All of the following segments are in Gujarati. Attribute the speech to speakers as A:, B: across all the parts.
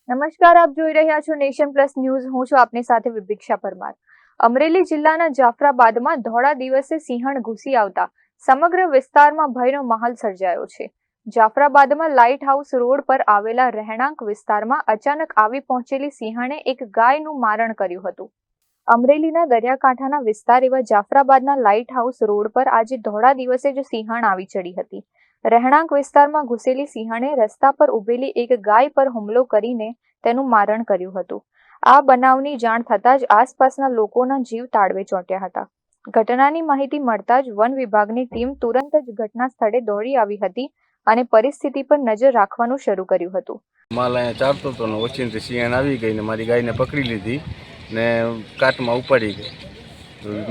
A: નમસ્કાર, આપ જોઈ રહ્યા છો નેશન પ્લસ ન્યૂઝ. હું છું આપની સાથે વિભિક્ષા પરમાર. અમરેલી જિલ્લાના જાફરાબાદમાં ધોળા દિવસે સિંહણ ઘૂસી આવતા સમગ્ર વિસ્તારમાં ભયનો માહોલ સર્જાયો છે. જાફરાબાદમાં લાઇટ હાઉસ રોડ પર આવેલા રહેણાંક વિસ્તારમાં અચાનક આવી પહોંચેલી સિંહણે એક ગાયનું મારણ કર્યું હતું. અમરેલીના દરિયાકાંઠાના વિસ્તાર એવા જાફરાબાદના લાઇટ હાઉસ રોડ પર આજે ધોળા દિવસે જ સિંહણ આવી ચડી હતી. રહેણાંક વિસ્તારમાં ઘૂસેલી સિંહણે રસ્તા પર ઉભેલી એક ગાય પર હુમલો કરીને તેનું મારણ કર્યું હતું. આ બનાવની જાણ થતાં જ આસપાસના લોકોના જીવ તાળવે ચોંટ્યા હતા. ઘટનાની માહિતી મળતા જ વન વિભાગની ટીમ તુરંત જ ઘટના સ્થળે દોડી આવી હતી અને પરિસ્થિતિ પર નજર રાખવાનું શરૂ કર્યું હતું.
B: માલ અહીંયા ચારતો હતો ને ઓચિંતી સિંહણ આવી ગઈ ને મારી ગાયને પકડી લીધી ને કાટમાં ઉપાડી ગઈ.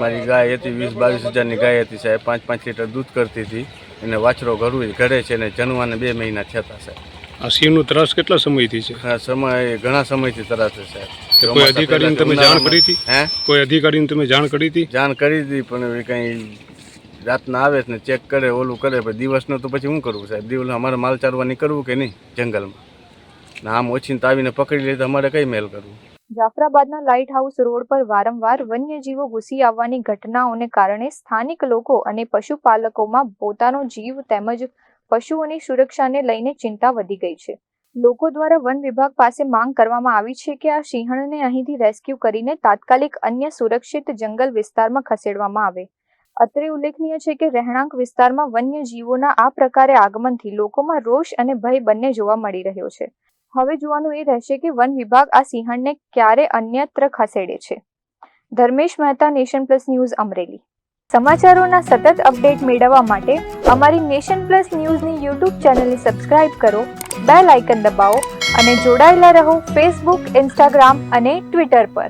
B: મારી ગાય હતી 20-22 હજારની ગાય હતી સાહેબ. 5-5 લીટર દૂધ કરતી હતી. એને વાછરો ઘરે છે ને જન્માને 2 મહિના થયા હતા સાહેબ.
C: આ સિંહનું ત્રાસ કેટલા સમયથી છે?
B: ઘણા સમયથી ત્રાસ છે સાહેબ.
C: કોઈ અધિકારીને તમે જાણ કરી હતી? કોઈ અધિકારીને તમે જાણ કરી હતી?
B: જાણ કરી હતી પણ કંઈ રાતના આવે ને ચેક કરે ઓલું કરે પણ દિવસનું તો પછી શું કરવું સાહેબ? દિવસ અમારે માલ ચારવા નીકળવું કે નહીં જંગલમાં ને આમ ઓછીને આવીને પકડી લે તો અમારે કઈ મેલ કરવું?
A: જાફરાબાદના લાઇટ હાઉસ રોડ પર વારંવાર વન્યજીવો ઘૂસી આવવાની ઘટનાઓને કારણે સ્થાનિક લોકો અને પશુપાલકોમાં પોતાનો જીવ તેમજ પશુઓની સુરક્ષાને લઈને ચિંતા વધી ગઈ છે. લોકો દ્વારા વન વિભાગ પાસે માંગ કરવામાં આવી છે કે આ સિંહણને અહીંથી રેસ્ક્યુ કરીને તાત્કાલિક અન્ય સુરક્ષિત જંગલ વિસ્તારમાં ખસેડવામાં આવે. અત્રે ઉલ્લેખનીય છે કે રહેણાંક વિસ્તારમાં વન્યજીવોના આ પ્રકારે આગમનથી લોકોમાં રોષ અને ભય બંને જોવા મળી રહ્યો છે. હવે જોવાનું એ રહેશે કે વન વિભાગ આ સિંહણને ક્યારે અન્યત્ર ખસેડે છે. Dharmesh Mehta, Nation Plus News, Amreli. સમાચારોના સતત અપડેટ મેળવવા માટે અમારી નેશન પ્લસ ન્યૂઝની યુટ્યુબ ચેનલને સબસ્ક્રાઇબ કરો, બેલ આઇકન દબાવો અને જોડાયેલા રહો ફેસબુક, ઇન્સ્ટાગ્રામ અને ટ્વિટર પર.